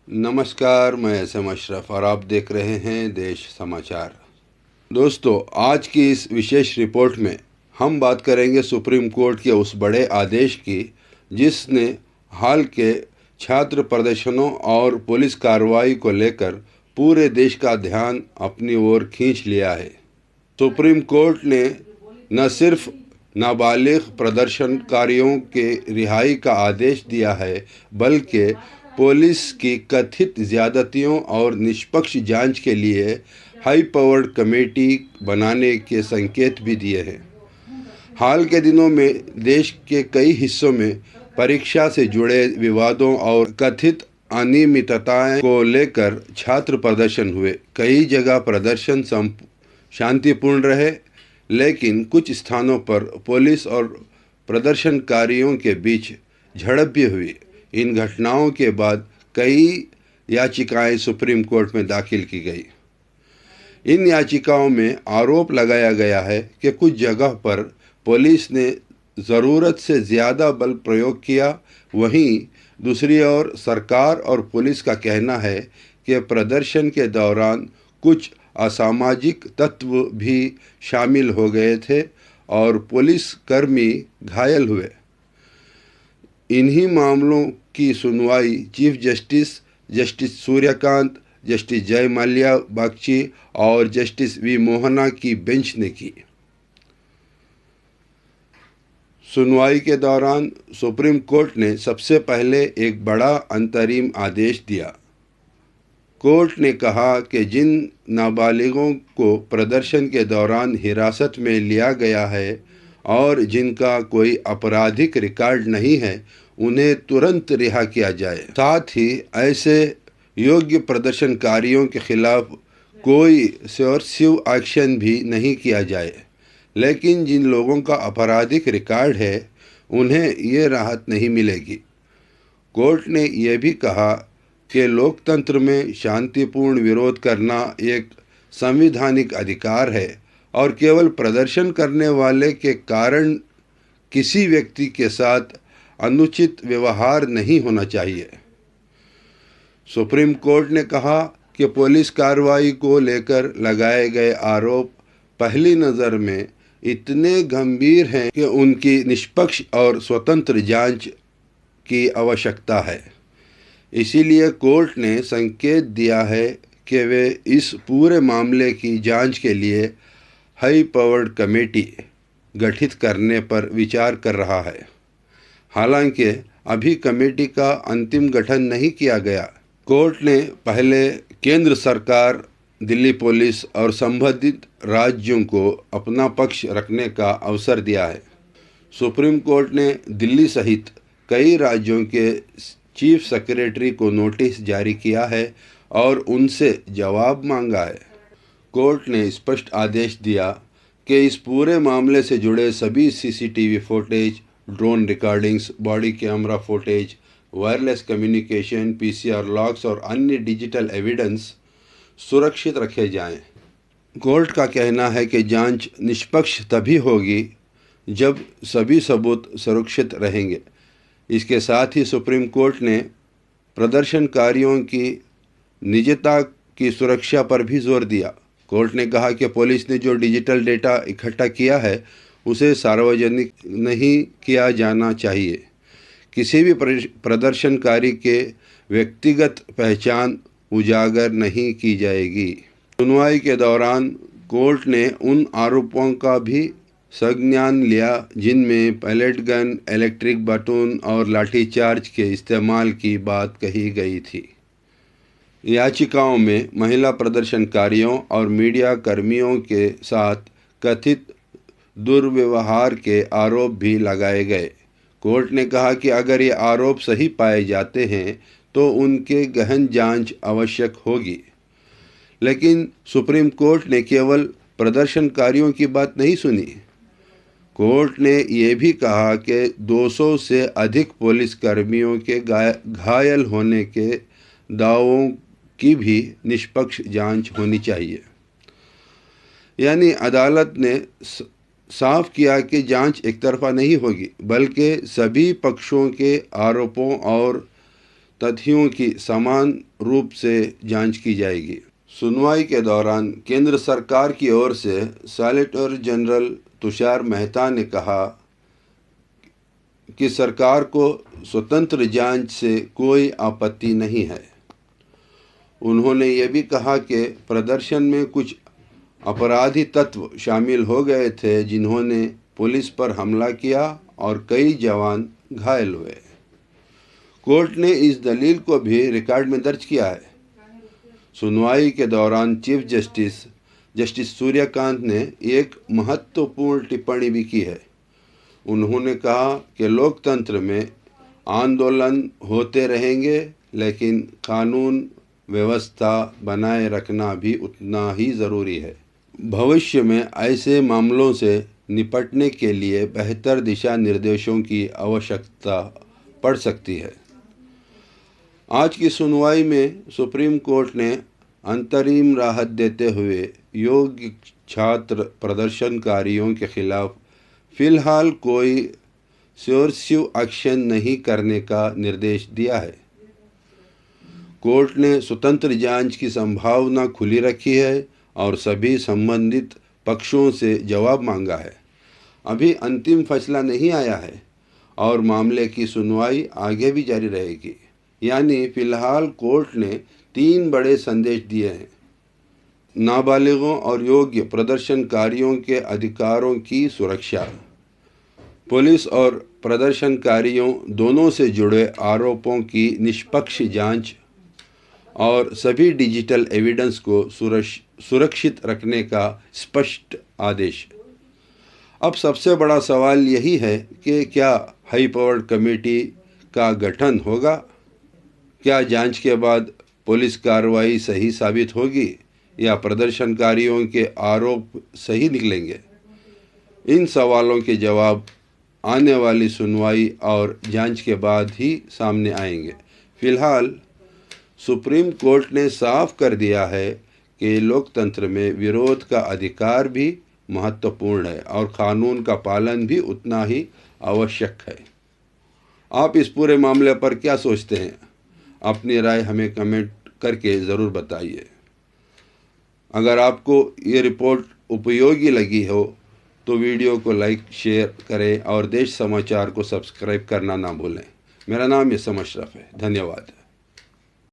नमस्कार, मैं एसएम अशरफ और आप देख रहे हैं देश समाचार। दोस्तों, आज की इस विशेष रिपोर्ट में हम बात करेंगे सुप्रीम कोर्ट के उस बड़े आदेश की जिसने हाल के छात्र प्रदर्शनों और पुलिस कार्रवाई को लेकर पूरे देश का ध्यान अपनी ओर खींच लिया है। सुप्रीम कोर्ट ने न सिर्फ नाबालिग प्रदर्शनकारियों के रिहाई का आदेश दिया है, बल्कि पुलिस की कथित ज़्यादतियों और निष्पक्ष जांच के लिए हाई पावर्ड कमेटी बनाने के संकेत भी दिए हैं। हाल के दिनों में देश के कई हिस्सों में परीक्षा से जुड़े विवादों और कथित अनियमितताएं को लेकर छात्र प्रदर्शन हुए। कई जगह प्रदर्शन शांतिपूर्ण रहे, लेकिन कुछ स्थानों पर पुलिस और प्रदर्शनकारियों के बीच झड़प भी हुई। इन घटनाओं के बाद कई याचिकाएं सुप्रीम कोर्ट में दाखिल की गई। इन याचिकाओं में आरोप लगाया गया है कि कुछ जगह पर पुलिस ने ज़रूरत से ज़्यादा बल प्रयोग किया। वहीं दूसरी ओर सरकार और पुलिस का कहना है कि प्रदर्शन के दौरान कुछ असामाजिक तत्व भी शामिल हो गए थे और पुलिसकर्मी घायल हुए। इन्हीं मामलों की सुनवाई चीफ जस्टिस सूर्यकांत, जस्टिस जय माल्या बागची और जस्टिस वी मोहना की बेंच ने की। सुनवाई के दौरान सुप्रीम कोर्ट ने सबसे पहले एक बड़ा अंतरिम आदेश दिया। कोर्ट ने कहा कि जिन नाबालिगों को प्रदर्शन के दौरान हिरासत में लिया गया है और जिनका कोई आपराधिक रिकॉर्ड नहीं है, उन्हें तुरंत रिहा किया जाए। साथ ही ऐसे योग्य प्रदर्शनकारियों के खिलाफ कोई कोर्सिव एक्शन भी नहीं किया जाए। लेकिन जिन लोगों का आपराधिक रिकॉर्ड है, उन्हें ये राहत नहीं मिलेगी। कोर्ट ने यह भी कहा कि लोकतंत्र में शांतिपूर्ण विरोध करना एक संवैधानिक अधिकार है और केवल प्रदर्शन करने वाले के कारण किसी व्यक्ति के साथ अनुचित व्यवहार नहीं होना चाहिए। सुप्रीम कोर्ट ने कहा कि पुलिस कार्रवाई को लेकर लगाए गए आरोप पहली नज़र में इतने गंभीर हैं कि उनकी निष्पक्ष और स्वतंत्र जांच की आवश्यकता है। इसीलिए कोर्ट ने संकेत दिया है कि वे इस पूरे मामले की जांच के लिए हाई पावर्ड कमेटी गठित करने पर विचार कर रहा है। हालांकि अभी कमेटी का अंतिम गठन नहीं किया गया। कोर्ट ने पहले केंद्र सरकार, दिल्ली पुलिस और संबंधित राज्यों को अपना पक्ष रखने का अवसर दिया है। सुप्रीम कोर्ट ने दिल्ली सहित कई राज्यों के चीफ सेक्रेटरी को नोटिस जारी किया है और उनसे जवाब मांगा है। कोर्ट ने स्पष्ट आदेश दिया कि इस पूरे मामले से जुड़े सभी CCTV footage, drone recordings, body camera footage, wireless communication, PCR logs और अन्य डिजिटल एविडेंस सुरक्षित रखे जाएं। कोर्ट का कहना है कि जांच निष्पक्ष तभी होगी जब सभी सबूत सुरक्षित रहेंगे। इसके साथ ही सुप्रीम कोर्ट ने प्रदर्शनकारियों की निजता की सुरक्षा पर भी जोर दिया। कोर्ट ने कहा कि पुलिस ने जो डिजिटल डेटा इकट्ठा किया है उसे सार्वजनिक नहीं किया जाना चाहिए। किसी भी प्रदर्शनकारी के व्यक्तिगत पहचान उजागर नहीं की जाएगी। सुनवाई के दौरान कोर्ट ने उन आरोपों का भी संज्ञान लिया जिनमें पैलेट गन, इलेक्ट्रिक बटन और लाठीचार्ज के इस्तेमाल की बात कही गई थी। याचिकाओं में महिला प्रदर्शनकारियों और मीडिया कर्मियों के साथ कथित दुर्व्यवहार के आरोप भी लगाए गए। कोर्ट ने कहा कि अगर ये आरोप सही पाए जाते हैं तो उनके गहन जांच आवश्यक होगी। लेकिन सुप्रीम कोर्ट ने केवल प्रदर्शनकारियों की बात नहीं सुनी। कोर्ट ने यह भी कहा कि 200 से अधिक पुलिसकर्मियों के घायल होने के दावों की भी निष्पक्ष जांच होनी चाहिए। यानी अदालत ने साफ किया कि जांच एक तरफा नहीं होगी, बल्कि सभी पक्षों के आरोपों और तथ्यों की समान रूप से जांच की जाएगी। सुनवाई के दौरान केंद्र सरकार की ओर से सॉलिसिटर जनरल तुषार मेहता ने कहा कि सरकार को स्वतंत्र जांच से कोई आपत्ति नहीं है। उन्होंने ये भी कहा कि प्रदर्शन में कुछ अपराधी तत्व शामिल हो गए थे जिन्होंने पुलिस पर हमला किया और कई जवान घायल हुए। कोर्ट ने इस दलील को भी रिकॉर्ड में दर्ज किया है। सुनवाई के दौरान चीफ जस्टिस सूर्यकांत ने एक महत्वपूर्ण टिप्पणी भी की है। उन्होंने कहा कि लोकतंत्र में आंदोलन होते रहेंगे, लेकिन कानून व्यवस्था बनाए रखना भी उतना ही ज़रूरी है। भविष्य में ऐसे मामलों से निपटने के लिए बेहतर दिशा निर्देशों की आवश्यकता पड़ सकती है। आज की सुनवाई में सुप्रीम कोर्ट ने अंतरिम राहत देते हुए योग्य छात्र प्रदर्शनकारियों के खिलाफ फिलहाल कोई कोर्सिव एक्शन नहीं करने का निर्देश दिया है। कोर्ट ने स्वतंत्र जांच की संभावना खुली रखी है और सभी संबंधित पक्षों से जवाब मांगा है। अभी अंतिम फैसला नहीं आया है और मामले की सुनवाई आगे भी जारी रहेगी। यानी फिलहाल कोर्ट ने 3 बड़े संदेश दिए हैं। नाबालिगों और योग्य प्रदर्शनकारियों के अधिकारों की सुरक्षा, पुलिस और प्रदर्शनकारियों दोनों से जुड़े आरोपों की निष्पक्ष जांच और सभी डिजिटल एविडेंस को सुरक्षित रखने का स्पष्ट आदेश। अब सबसे बड़ा सवाल यही है कि क्या हाई पावर्ड कमेटी का गठन होगा? क्या जांच के बाद पुलिस कार्रवाई सही साबित होगी या प्रदर्शनकारियों के आरोप सही निकलेंगे? इन सवालों के जवाब आने वाली सुनवाई और जांच के बाद ही सामने आएंगे। फिलहाल सुप्रीम कोर्ट ने साफ कर दिया है कि लोकतंत्र में विरोध का अधिकार भी महत्वपूर्ण है और कानून का पालन भी उतना ही आवश्यक है। आप इस पूरे मामले पर क्या सोचते हैं? अपनी राय हमें कमेंट करके ज़रूर बताइए। अगर आपको ये रिपोर्ट उपयोगी लगी हो तो वीडियो को लाइक शेयर करें और देश समाचार को सब्सक्राइब करना ना भूलें। मेरा नाम यसम अशरफ है। धन्यवाद।